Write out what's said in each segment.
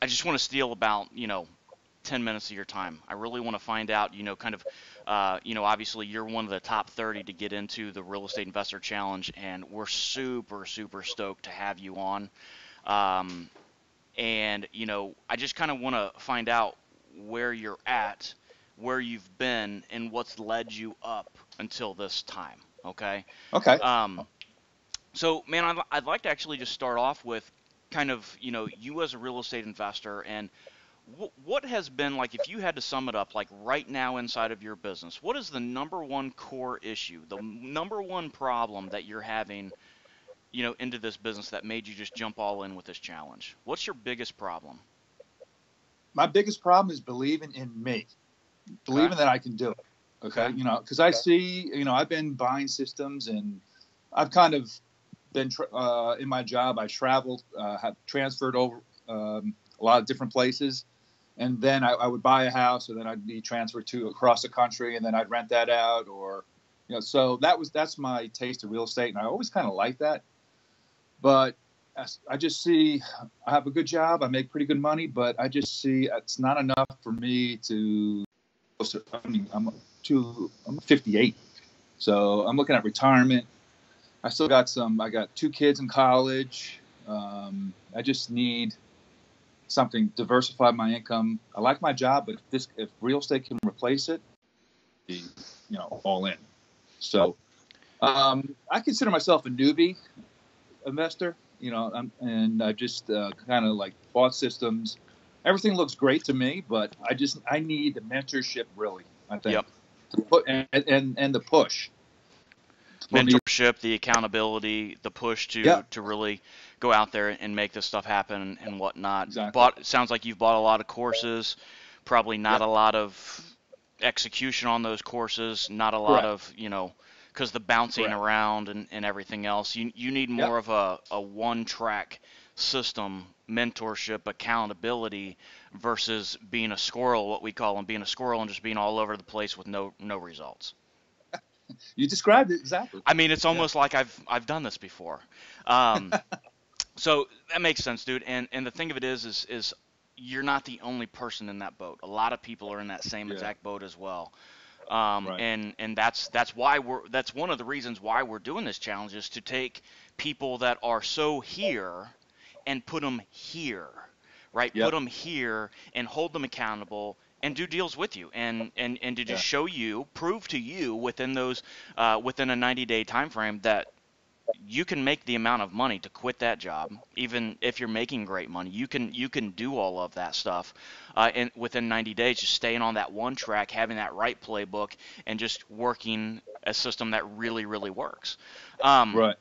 I just want to steal about, 10 minutes of your time. I really want to find out, kind of, obviously you're one of the top 30 to get into the Real Estate Investor Challenge, and we're super, super stoked to have you on. Um, and, I just kind of want to find out where you're at, where you've been, and what's led you up until this time. Okay. Okay. Um, so, man, I'd like to actually just start off with kind of, you as a real estate investor, and what has been, like, if you had to sum it up, like right now inside of your business, what is the number one core issue, the number one problem that you're having, into this business that made you just jump all in with this challenge? What's your biggest problem? My biggest problem is believing in me, Okay. believing that I can do it. Okay. Okay. Because I see, I've been buying systems, and I've kind of been in my job. I traveled, have transferred over a lot of different places. And then I would buy a house, and then I'd be transferred to across the country, and then I'd rent that out, or, so that's my taste of real estate. And I always kind of like that. But I just see I have a good job. I make pretty good money, but I just see it's not enough for me to. I mean, I'm 58, so I'm looking at retirement. I got two kids in college. I just need something to diversify my income. I like my job, but if real estate can replace it, be, all in. So I consider myself a newbie investor. And I just kind of like bought systems. Everything looks great to me, but I need the mentorship, really. I think Yep. and the push to put me. Mentorship, the accountability, the push to Yeah, to really go out there and make this stuff happen and whatnot. exactly. Bought Sounds like you've bought a lot of courses, probably not Yeah, a lot of execution on those courses, not a lot correct. of, because the bouncing Correct. around and everything else. You need Yep. more of a one track system, mentorship, accountability versus being a squirrel, what we call them, being a squirrel and just being all over the place with no results. You described it exactly. I mean, it's Yeah. almost like I've done this before. Um, so that makes sense, dude. And the thing of it is you're not the only person in that boat. A lot of people are in that same Yeah. exact boat as well. Right. And that's one of the reasons why we're doing this challenge, is to take people that are so here and put them here, right? Put Yep. them here and hold them accountable and do deals with you, and to just Yeah. show you, prove to you within those within a 90-day time frame that you can make the amount of money to quit that job. Even if you're making great money, you can do all of that stuff and within 90 days, just staying on that one track, having that right playbook, and just working a system that really works. um, Right.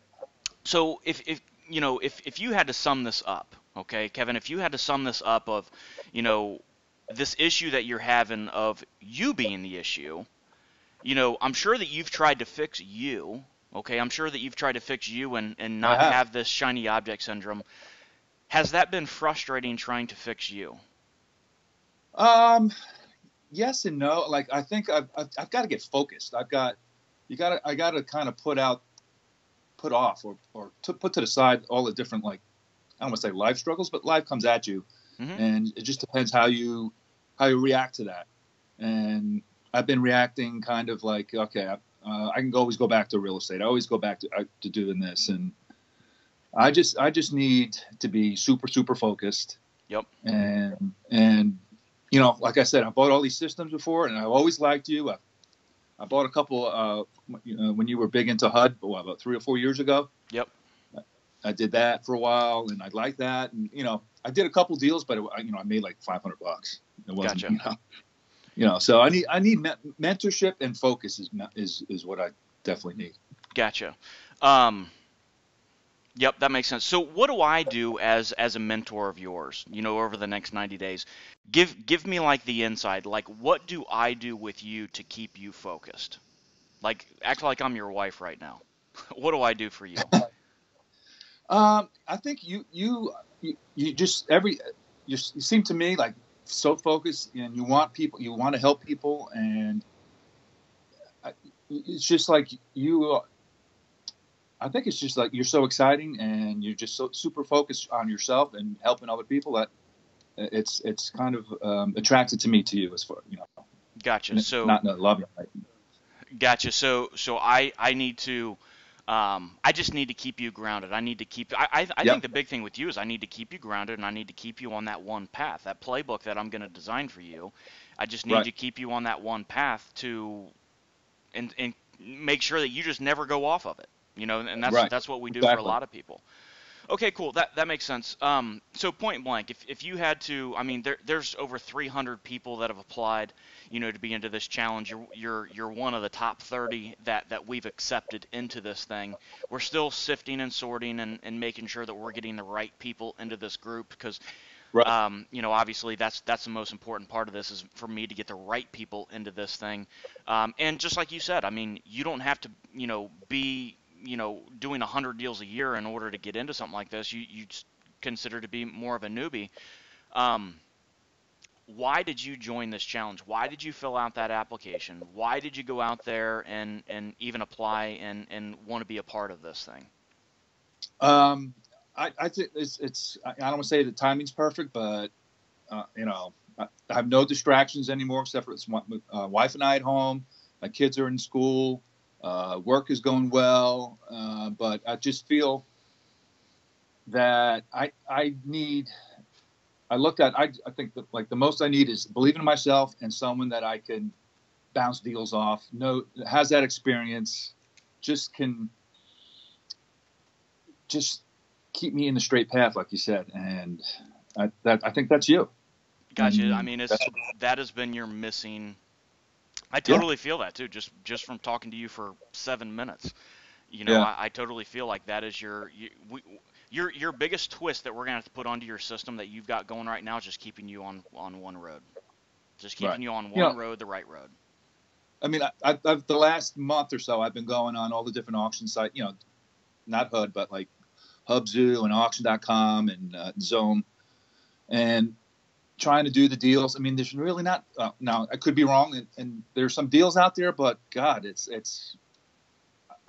so if you had to sum this up, okay, Kevin, if you had to sum this up of, you know, this issue that you're having of you being the issue, I'm sure that you've tried to fix you. Okay, I'm sure that you've tried to fix you and I not have. have this shiny object syndrome. Has that been frustrating trying to fix you? Um. Yes and no. Like I think I've got to get focused. I got to kind of put off or put to the side all the different, like, I don't want to say life struggles, but life comes at you, Hmm. and it just depends how you react to that. And I've been reacting kind of like, okay, I can always go back to real estate. I always go back to doing this, and I just need to be super focused. Yep. And like I said, I bought all these systems before, and I've always liked you. I bought a couple when you were big into HUD, about 3 or 4 years ago. Yep. I did that for a while, and I liked that. And I did a couple deals, but I made like $500. It wasn't, Gotcha. So I need mentorship, and focus is what I definitely need. Gotcha. Um, yep, that makes sense. So what do I do as a mentor of yours, over the next 90 days? Give me like the inside. Like, what do I do with you to keep you focused? Like, act like I'm your wife right now. What do I do for you? I think you just you seem to me like so focused, and you want to help people, and it's just like you. I think it's just like you're so exciting, and you're just so super focused on yourself and helping other people, that it's kind of attracted to me to you as far Gotcha. So not in a loving way. gotcha. So I need to I just need to keep you grounded. I need to keep I think Yep. the big thing with you is I need to keep you grounded and I need to keep you on that one path. That playbook that I'm going to design for you. I just need Right. to keep you on that one path to and make sure that you just never go off of it. You know, and Right. that's what we do for a Exactly. lot of people. Okay, cool. That makes sense. So point blank, if you had to, I mean, there's over 300 people that have applied, you know, to be into this challenge. You're one of the top 30 that we've accepted into this thing. We're still sifting and sorting and making sure that we're getting the right people into this group because, Right. you know, obviously that's the most important part of this is for me to get the right people into this thing. And just like you said, I mean, you don't have to, you know, be doing 100 deals a year in order to get into something like this. You consider to be more of a newbie. Um, why did you join this challenge? Why did you fill out that application? Why did you go out there and even apply and want to be a part of this thing? Um, I think I don't want to say the timing's perfect, but I have no distractions anymore except for it's my wife and I at home. My kids are in school. Work is going well, but I just feel that I need. I looked at. I think that like the most I need is believing in myself and someone that I can bounce deals off. No, has that experience. Just can just keep me in the straight path, like you said, and I think that's you. Gotcha. I And mean, that's, that has been your missing. I yeah, totally feel that too, just from talking to you for 7 minutes. You know, yeah, I totally feel like that is your biggest twist that we're gonna have to put onto your system that you've got going right now is just keeping you on one road, just right. keeping you on You one know, road, the right road. I mean, I've the last month or so, I've been going on all the different auction sites. Not HUD, but like Hubzoo and Auction.com and Zone, and trying to do the deals. I mean, there's really not. Now, I could be wrong, and there's some deals out there, but God, it's.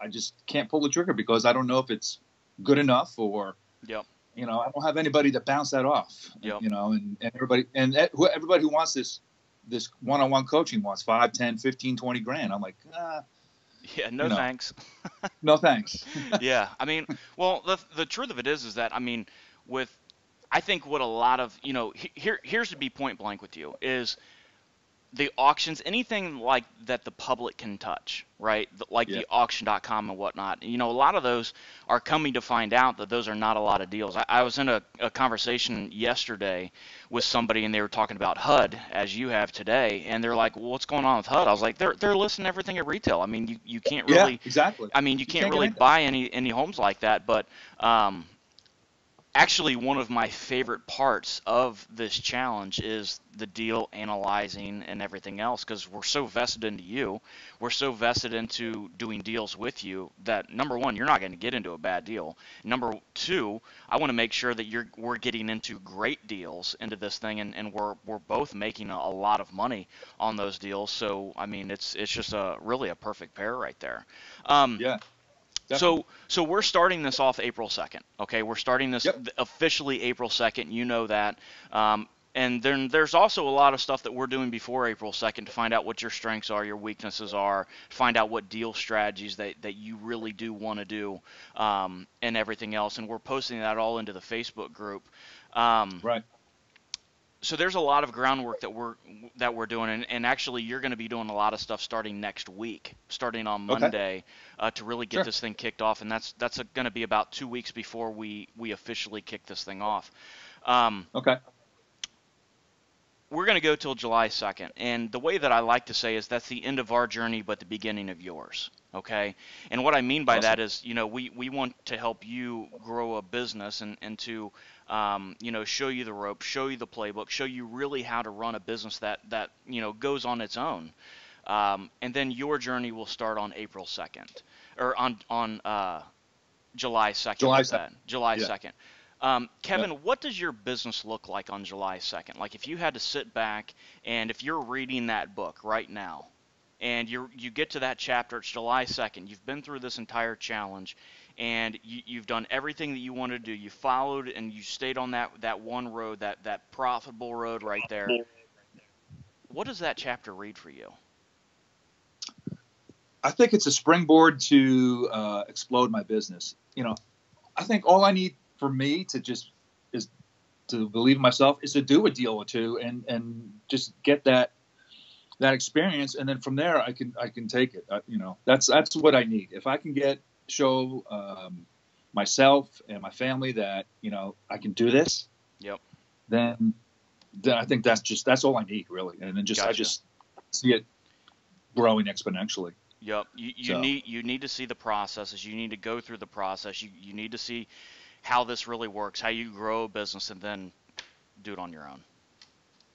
I just can't pull the trigger because I don't know if it's good enough or Yep, I don't have anybody to bounce that off. yep. And everybody everybody who wants this one-on-one coaching wants 5, 10, 15, 20 grand. I'm like, Yeah, you no know, thanks. no thanks. Yeah, I mean, well, the truth of it is that I mean, with I think what a lot of here's to be point blank with you is the auctions, anything like that the public can touch, right? Like Yeah, the auction.com and whatnot. You know, a lot of those are coming to find out that those are not a lot of deals. I was in a conversation yesterday with somebody and they were talking about HUD as you have today, and they're like, well, what's going on with HUD? I was like, they're listing everything at retail. I mean, you can't yeah, really, exactly. I mean, you You can't can't get really anything. buy any homes like that, but actually, one of my favorite parts of this challenge is the deal analyzing and everything else because we're so vested into you. We're so vested into doing deals with you that number one, you're not going to get into a bad deal. Number two, I want to make sure that we're getting into great deals into this thing and we're both making a lot of money on those deals. So I mean, it's just really a perfect pair right there. Um, Yeah, definitely. so we're starting this off April 2nd. Okay, we're starting this Yep. officially April 2nd. You know that. And then there's also a lot of stuff that we're doing before April 2nd to find out what your strengths are, your weaknesses are, find out what deal strategies that you really do want to do, and everything else. And we're posting that all into the Facebook group. Um, Right. so there's a lot of groundwork that we're doing, and actually you're going to be doing a lot of stuff starting next week, starting on Okay. Monday, to really get Sure. this thing kicked off, and that's going to be about 2 weeks before we officially kick this thing off. Um, Okay. we're going to go till July 2nd, and the way that I like to say is that's the end of our journey, but the beginning of yours. Okay, and what I mean by Awesome. that is, we want to help you grow a business and to, show you the ropes, show you the playbook, show you really how to run a business that goes on its own. And then your journey will start on April 2nd, or on July 2nd July with 2nd. that. July Yeah. 2nd. Yeah. Kevin, what does your business look like on July 2nd? Like if you had to sit back and if you're reading that book right now and you get to that chapter, it's July 2nd, you've been through this entire challenge, and you've done everything that you wanted to do. You followed and you stayed on that one road, that profitable road right there. What does that chapter read for you? I think it's a springboard to explode my business. I think all I need for me to just is to believe in myself is to do a deal or two and just get that experience, and then from there I can take it. That's what I need. If I can show myself and my family that I can do this. Yep. Then I think that's all I need really, and then Gotcha. I just see it growing exponentially. Yep. You need to see the processes. You need to go through the process. You need to see how this really works, how you grow a business, and then do it on your own.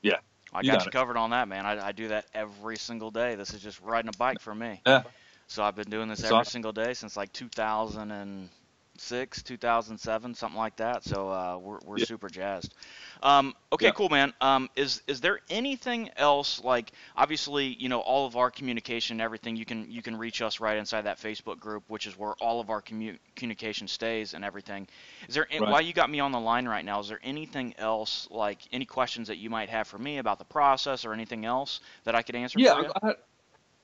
Yeah. I got you covered on that, man. I do that every single day. This is just riding a bike for me. Yeah. So I've been doing this every single day since like 2006, 2007, something like that. So we're super jazzed. Okay, cool, man. Is there anything else, like, obviously, all of our communication and everything, you can reach us right inside that Facebook group, which is where all of our communication stays and everything. Is there Right. While you got me on the line right now, is there anything else, like any questions that you might have for me about the process or anything else that I could answer for you? I had a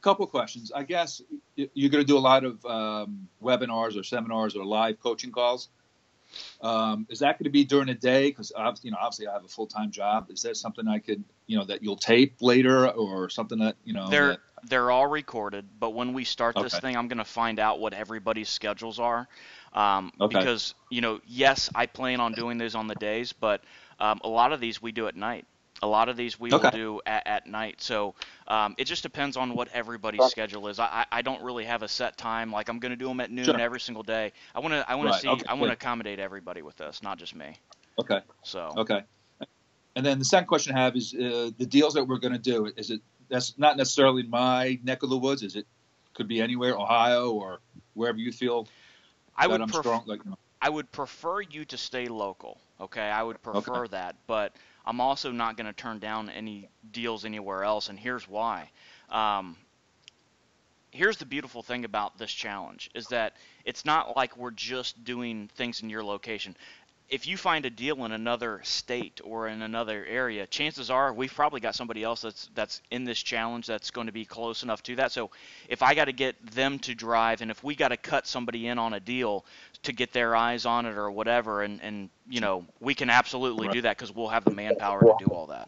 couple of questions. I guess you're going to do a lot of webinars or seminars or live coaching calls. Is that going to be during the day? Because obviously I have a full-time job. Is that something I could, that you'll tape later, or something that They're all recorded, but when we start this Okay. thing, I'm going to find out what everybody's schedules are. Okay. Because, yes, I plan on doing these on the days, but a lot of these we do at night. A lot of these we will do at night. So it just depends on what everybody's schedule is. I don't really have a set time. Like, I'm going to do them at noon Sure. every single day. I want to Right. see. Okay. I want to accommodate everybody with this, not just me. Okay. So. Okay. And then the second question I have is the deals that we're going to do. That's not necessarily my neck of the woods? Could be anywhere, Ohio or wherever you feel I that would I'm strong. I would prefer you to stay local. Okay, I would prefer that, but I'm also not going to turn down any deals anywhere else, and here's why. Here's the beautiful thing about this challenge is that it's not like we're just doing things in your location. If you find a deal in another state or in another area, chances are we've probably got somebody else that's in this challenge that's going to be close enough to that. So if I got to get them to drive, and if we got to cut somebody in on a deal to get their eyes on it or whatever, and we can absolutely do that because we'll have the manpower to do all that.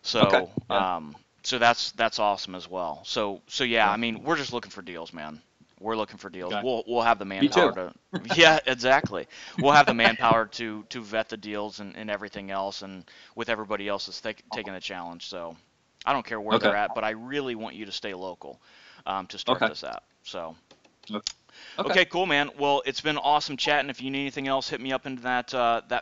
So so that's awesome as well. So yeah, I mean, we're just looking for deals, man. We're looking for deals. Okay. We'll have the manpower to. Yeah, exactly. We'll have the manpower to vet the deals and everything else, and with everybody else that's taking the challenge. So I don't care where they're at, but I really want you to stay local to start this out. So. Okay, cool, man. Well, it's been awesome chatting. If you need anything else, hit me up into that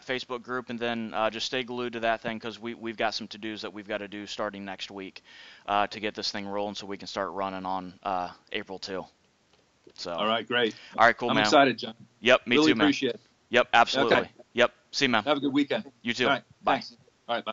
Facebook group, and then just stay glued to that thing because we've got some to-dos that we've got to do starting next week to get this thing rolling so we can start running on April 2. So. All right, great. All right, cool, man. I'm excited, John. Yep, me really too, man. Appreciate it. Yep, absolutely. Okay. Yep, see you, man. Have a good weekend. You too. All right, Bye. thanks. All right, bye.